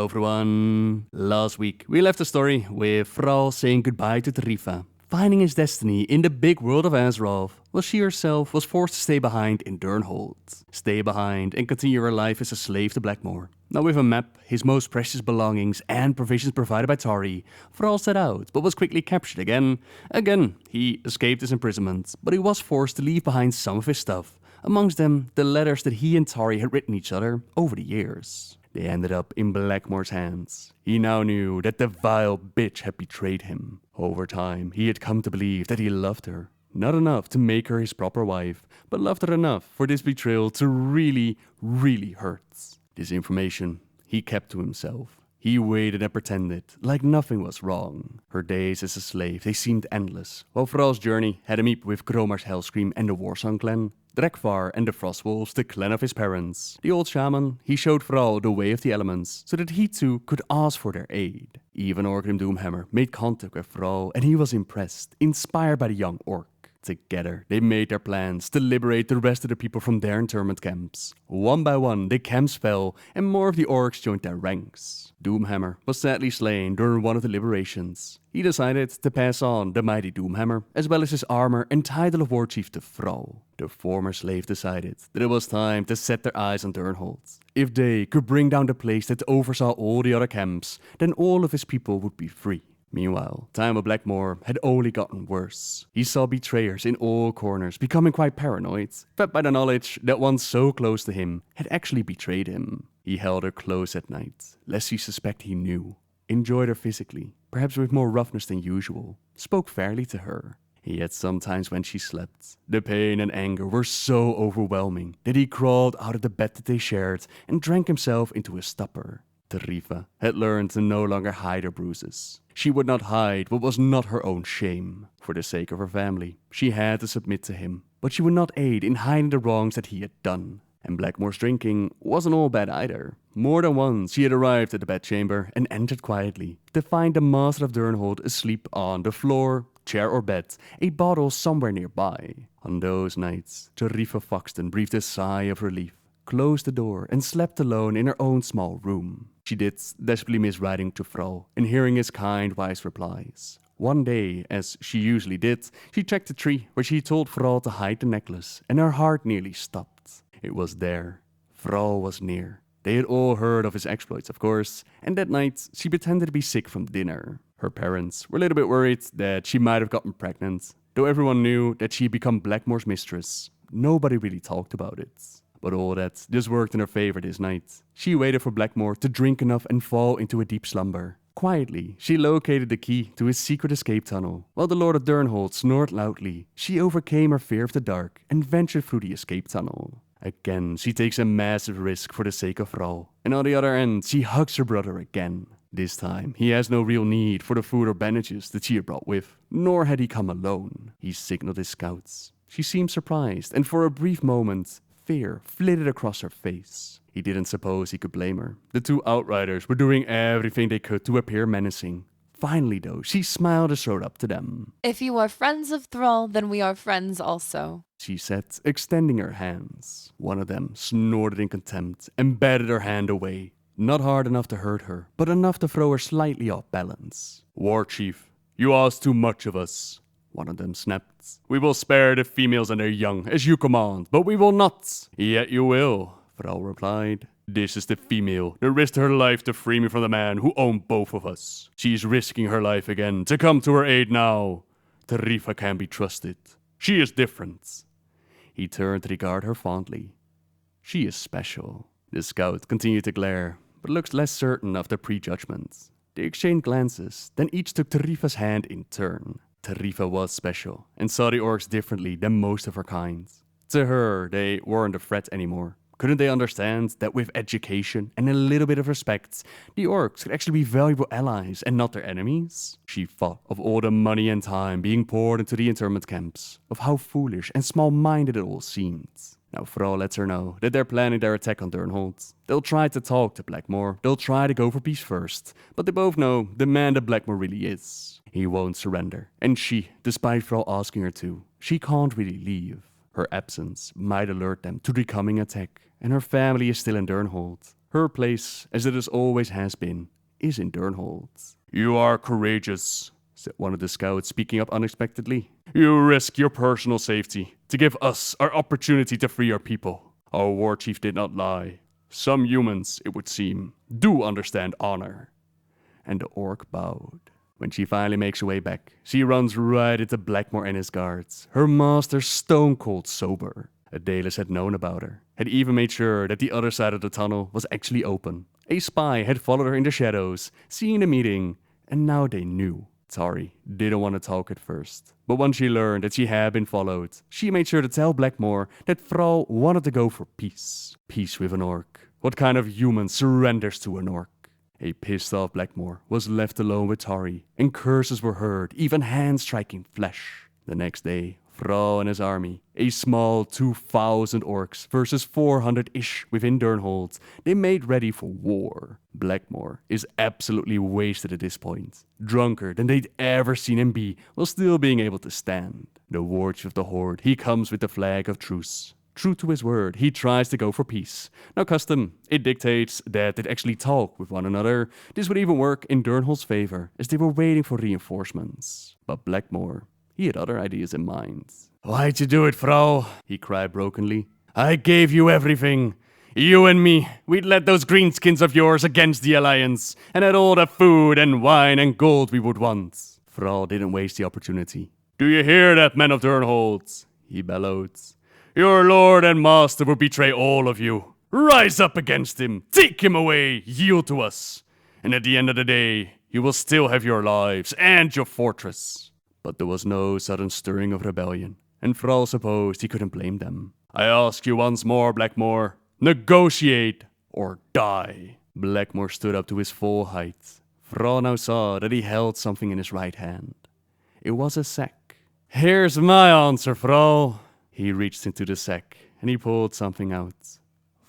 everyone. Last week, we left the story with Thrall saying goodbye to Taretha, finding his destiny in the big world of Azeroth, while she herself was forced to stay behind in Durnhold. Stay behind and continue her life as a slave to Blackmoor. Now with a map, his most precious belongings and provisions provided by Tari, Thrall set out, but was quickly captured again. He escaped his imprisonment, but he was forced to leave behind some of his stuff, amongst them the letters that he and Tari had written each other over the years. They ended up in Blackmoor's hands. He now knew that the vile bitch had betrayed him. Over time, he had come to believe that he loved her. Not enough to make her his proper wife, but loved her enough for this betrayal to really hurt. This information he kept to himself. He waited and pretended like nothing was wrong. Her days as a slave, they seemed endless, while Thrall's journey had him meet with Gromar's Hellscream and the Warsong clan, Drek'thar and the Frostwolves, the clan of his parents. The old shaman, he showed Thrall the way of the elements, so that he too could ask for their aid. Even Orgrim Doomhammer made contact with Thrall, and he was impressed, inspired by the young orc. Together, they made their plans to liberate the rest of the people from their internment camps. One by one, the camps fell, and more of the orcs joined their ranks. Doomhammer was sadly slain during one of the liberations. He decided to pass on the mighty Doomhammer, as well as his armor and title of Warchief to Thrall. The former slave decided that it was time to set their eyes on Durnhold. If they could bring down the place that oversaw all the other camps, then all of his people would be free. Meanwhile, time with Blackmoor had only gotten worse. He saw betrayers in all corners, becoming quite paranoid, fed by the knowledge that one so close to him had actually betrayed him. He held her close at night, lest she suspect he knew. Enjoyed her physically, perhaps with more roughness than usual. Spoke fairly to her. Yet sometimes when she slept, the pain and anger were so overwhelming that he crawled out of the bed that they shared and drank himself into a stupor. Taretha had learned to no longer hide her bruises. She would not hide what was not her own shame. For the sake of her family, she had to submit to him, but she would not aid in hiding the wrongs that he had done. And Blackmoor's drinking wasn't all bad either. More than once she had arrived at the bedchamber and entered quietly, to find the master of Durnhold asleep on the floor, chair or bed, a bottle somewhere nearby. On those nights, Taretha Foxton breathed a sigh of relief, closed the door, and slept alone in her own small room. She did desperately miss writing to Thrall and hearing his kind, wise replies. One day, as she usually did, she checked the tree where she told Thrall to hide the necklace, and her heart nearly stopped. It was there. Thrall was near. They had all heard of his exploits, of course, and that night she pretended to be sick from dinner. Her parents were a little bit worried that she might have gotten pregnant, though everyone knew that she had become Blackmoor's mistress. Nobody really talked about it. But all that just worked in her favor this night. She waited for Blackmoor to drink enough and fall into a deep slumber. Quietly, she located the key to his secret escape tunnel. While the Lord of Durnhold snored loudly, she overcame her fear of the dark and ventured through the escape tunnel. Again, she takes a massive risk for the sake of Thrall. And on the other end, she hugs her brother again. This time, he has no real need for the food or bandages that she had brought with, nor had he come alone. He signaled his scouts. She seemed surprised, and for a brief moment, fear flitted across her face. He didn't suppose he could blame her. The two outriders were doing everything they could to appear menacing. Finally, though, she smiled and strode up to them. "If you are friends of Thrall, then we are friends also," she said, extending her hands. One of them snorted in contempt and batted her hand away. Not hard enough to hurt her, but enough to throw her slightly off balance. "Warchief, you ask too much of us," one of them snapped. "We will spare the females and their young, as you command, but we will not." "Yet you will," Thrall replied. "This is the female that risked her life to free me from the man who owned both of us. She is risking her life again to come to her aid now. Taretha can be trusted. She is different." He turned to regard her fondly. "She is special." The scout continued to glare, but looked less certain of their prejudgments. They exchanged glances, then each took Taretha's hand in turn. Taretha was special, and saw the orcs differently than most of her kind. To her, they weren't a threat anymore. Couldn't they understand that with education and a little bit of respect, the orcs could actually be valuable allies and not their enemies? She thought of all the money and time being poured into the internment camps, of how foolish and small-minded it all seemed. Now Thrall lets her know that they're planning their attack on Durnhold. They'll try to talk to Blackmoor, they'll try to go for peace first, but they both know the man that Blackmoor really is. He won't surrender, and she, despite Thrall asking her to, she can't really leave. Her absence might alert them to the coming attack, and her family is still in Durnhold. Her place, as it has always has been, is in Durnhold. "You are courageous," said one of the scouts, speaking up unexpectedly. "You risk your personal safety to give us our opportunity to free our people. Our war chief did not lie. Some humans, it would seem, do understand honor." And the orc bowed. When she finally makes her way back, she runs right into Blackmore and his guards, her master stone cold sober. Adelis had known about her, had even made sure that the other side of the tunnel was actually open. A spy had followed her in the shadows, seeing the meeting, and now they knew. Tari didn't want to talk at first, but once she learned that she had been followed, she made sure to tell Blackmore that Thrall wanted to go for peace. Peace with an orc. What kind of human surrenders to an orc? A pissed off Blackmore was left alone with Tari, and curses were heard, even hands striking flesh. The next day, Thrall and his army, a small 2,000 orcs versus 400-ish within Durnhold, they made ready for war. Blackmore is absolutely wasted at this point, drunker than they'd ever seen him be, while still being able to stand. The war chief of the Horde, he comes with the flag of truce. True to his word, he tries to go for peace. Now custom, it dictates that they'd actually talk with one another. This would even work in Durnhold's favor, as they were waiting for reinforcements. But Blackmore, he had other ideas in mind. "Why'd you do it, Thrall?" he cried brokenly. "I gave you everything. You and me, we'd led those greenskins of yours against the Alliance, and had all the food and wine and gold we would want." Thrall didn't waste the opportunity. "Do you hear that, men of Durnhold?" he bellowed. "Your lord and master will betray all of you. Rise up against him, take him away, yield to us. And at the end of the day, you will still have your lives and your fortress." But there was no sudden stirring of rebellion, and Thrall supposed he couldn't blame them. "I ask you once more, Blackmore, negotiate or die." Blackmore stood up to his full height. Thrall now saw that he held something in his right hand. It was a sack. "Here's my answer, Thrall." He reached into the sack, and he pulled something out.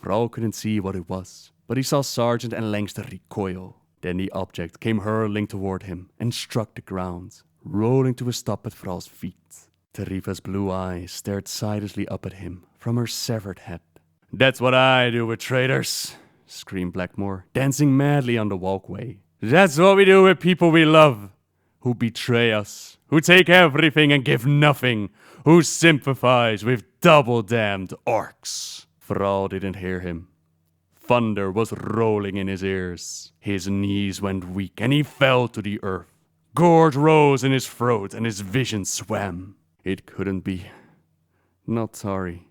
Thrall couldn't see what it was, but he saw Sergeant and Langster recoil. Then the object came hurtling toward him and struck the ground, rolling to a stop at Thrall's feet. Taretha's blue eyes stared sightlessly up at him from her severed head. "That's what I do with traitors," screamed Blackmore, dancing madly on the walkway. "That's what we do with people we love, who betray us, who take everything and give nothing, who sympathize with double-damned orcs." Thrall didn't hear him. Thunder was rolling in his ears. His knees went weak and he fell to the earth. Gorge rose in his throat and his vision swam. It couldn't be. Not Tari.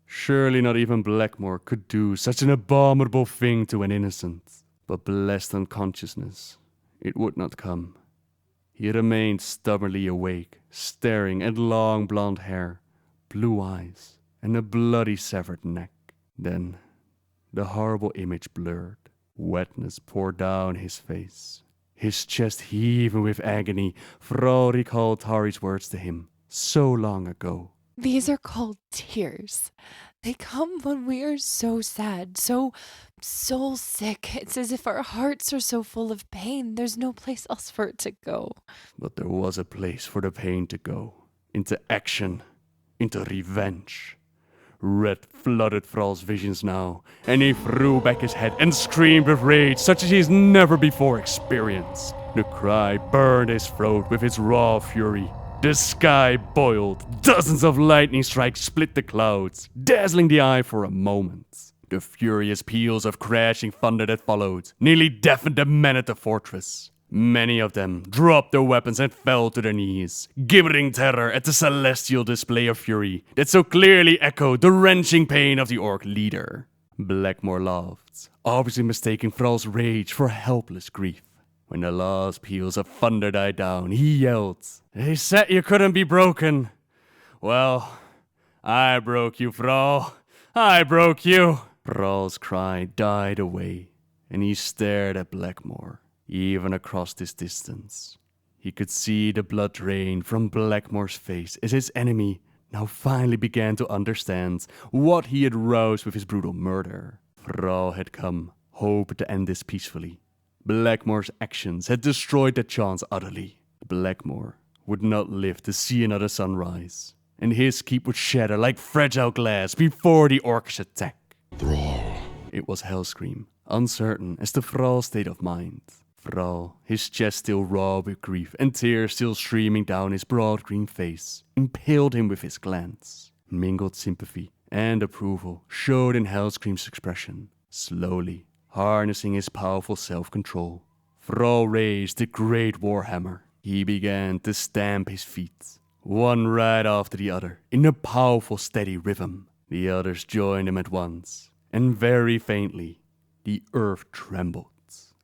Surely not even Blackmore could do such an abominable thing to an innocent. But blessed unconsciousness, it would not come. He remained stubbornly awake, staring at long blonde hair, blue eyes, and a bloody severed neck. Then, the horrible image blurred. Wetness poured down his face. His chest heaving with agony, Thrall recalled Tari's words to him so long ago. These are called tears. They come when we are so sad, so soul sick. It's as if our hearts are so full of pain, there's no place else for it to go. But there was a place for the pain to go. Into action. Into revenge. Red flooded Thrall's visions now, and he threw back his head and screamed with rage such as he's never before experienced. The cry burned his throat with its raw fury. The sky boiled. Dozens of lightning strikes split the clouds, dazzling the eye for a moment. The furious peals of crashing thunder that followed nearly deafened the men at the fortress. Many of them dropped their weapons and fell to their knees, gibbering terror at the celestial display of fury that so clearly echoed the wrenching pain of the orc leader. Blackmore laughed, obviously mistaking Thrall's rage for helpless grief. When the last peals of thunder died down, he yelled, "They said you couldn't be broken. Well, I broke you, Thrall. I broke you." Thrall's cry died away, and he stared at Blackmore. Even across this distance, he could see the blood drain from Blackmore's face as his enemy now finally began to understand what he had roused with his brutal murder. Thrall had come, hoping to end this peacefully. Blackmore's actions had destroyed that chance utterly. Blackmore would not live to see another sunrise, and his keep would shatter like fragile glass before the orcish attack. Thrall. It was Hellscream, uncertain as to Thrall's state of mind. Thrall, his chest still raw with grief and tears still streaming down his broad green face, impaled him with his glance. Mingled sympathy and approval showed in Hellscream's expression. Slowly, harnessing his powerful self-control, Thrall raised the great warhammer. He began to stamp his feet, one right after the other, in a powerful steady rhythm. The others joined him at once, and very faintly, the earth trembled.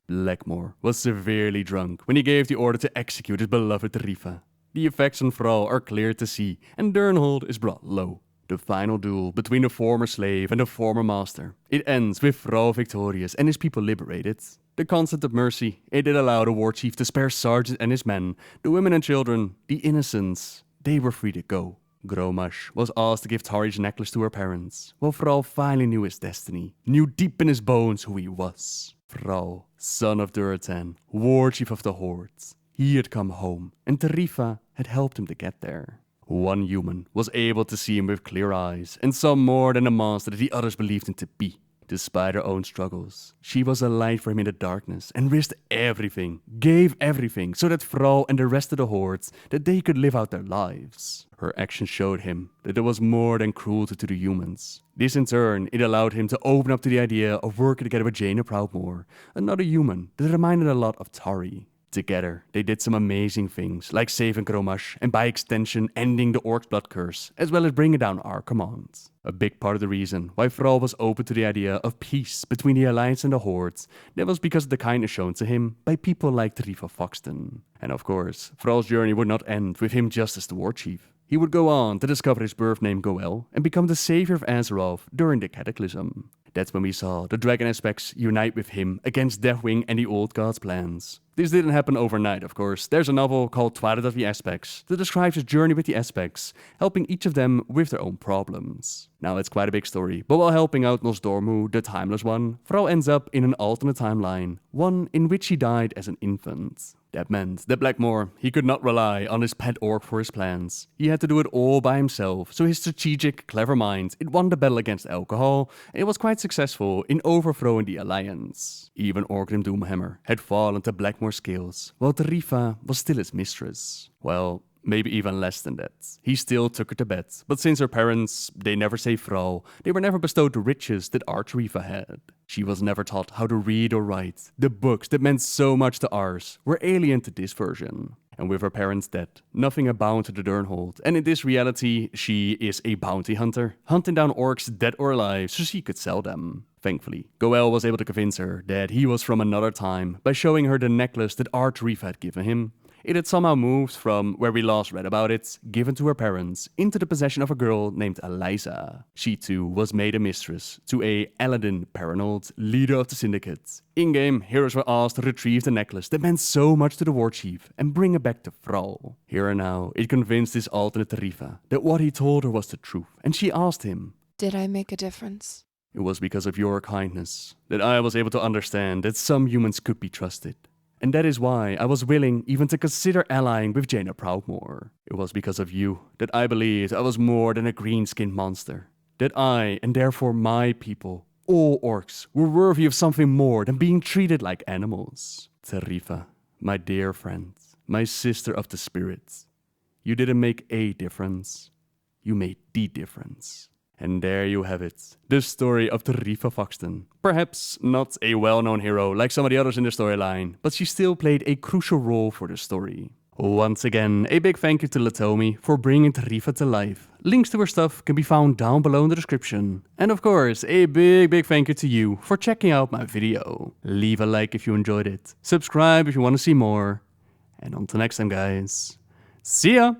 Blackmore was severely drunk when he gave the order to execute his beloved Taretha. The effects on Thrall are clear to see, and Durnhold is brought low. The final duel between the former slave and the former master. It ends with Thrall victorious and his people liberated. The concept of mercy, it did allow the war chief to spare Sergeant and his men, the women and children, the innocents. They were free to go. Gromash was asked to give Tari's necklace to her parents, while Thrall finally knew his destiny, knew deep in his bones who he was. Thrall, son of Durotan, war chief of the Hordes. He had come home, and Taretha had helped him to get there. One human was able to see him with clear eyes, and saw more than the monster that the others believed him to be. Despite her own struggles, she was a light for him in the darkness, and risked everything, gave everything, so that Thrall and the rest of the Hordes, that they could live out their lives. Her actions showed him that there was more than cruelty to the humans. This in turn, it allowed him to open up to the idea of working together with Jaina Proudmoore, another human that reminded a lot of Tari. Together, they did some amazing things, like saving Gromash and by extension ending the Orc's blood curse, as well as bringing down our commands. A big part of the reason why Thrall was open to the idea of peace between the Alliance and the Hordes, that was because of the kindness shown to him by people like Taretha Foxton. And of course, Thrall's journey would not end with him just as the war chief. He would go on to discover his birth name Goel and become the savior of Azeroth during the Cataclysm. That's when we saw the dragon aspects unite with him against Deathwing and the Old God's plans. This didn't happen overnight, of course. There's a novel called Twilight of the Aspects that describes his journey with the aspects, helping each of them with their own problems. Now, it's quite a big story, but while helping out Nosdormu, the Timeless One, Thrall ends up in an alternate timeline, one in which he died as an infant. That meant that Blackmore, he could not rely on his pet orc for his plans. He had to do it all by himself, so his strategic, clever mind, it won the battle against alcohol, and it was quite successful in overthrowing the Alliance. Even Orgrim Doomhammer had fallen to Blackmore's skills, while Taretha was still his mistress. Well, maybe even less than that. He still took her to bed, but since her parents, they never saved Thrall, they were never bestowed the riches that our Taretha had. She was never taught how to read or write. The books that meant so much to ours were alien to this version. And with her parents dead, nothing abound to the Durnhold, and in this reality, she is a bounty hunter, hunting down orcs dead or alive so she could sell them. Thankfully, Goel was able to convince her that he was from another time by showing her the necklace that our Taretha had given him. It had somehow moved from where we last read about it, given to her parents, into the possession of a girl named Eliza. She too was made a mistress to a Eladin Paranold, leader of the Syndicate. In-game, heroes were asked to retrieve the necklace that meant so much to the war chief and bring it back to Thrall. Here and now, it convinced this alternate Taretha that what he told her was the truth, and she asked him, Did I make a difference? It was because of your kindness that I was able to understand that some humans could be trusted. And that is why I was willing even to consider allying with Jaina Proudmoore. It was because of you that I believed I was more than a green-skinned monster. That I, and therefore my people, all orcs, were worthy of something more than being treated like animals. Taretha, my dear friend, my sister of the spirits, you didn't make a difference. You made the difference. And there you have it, the story of Taretha Foxton. Perhaps not a well-known hero like some of the others in the storyline, but she still played a crucial role for the story. Once again, a big thank you to Letomi for bringing Taretha to life. Links to her stuff can be found down below in the description. And of course, a big thank you to you for checking out my video. Leave a like if you enjoyed it, subscribe if you want to see more, and until next time guys, see ya!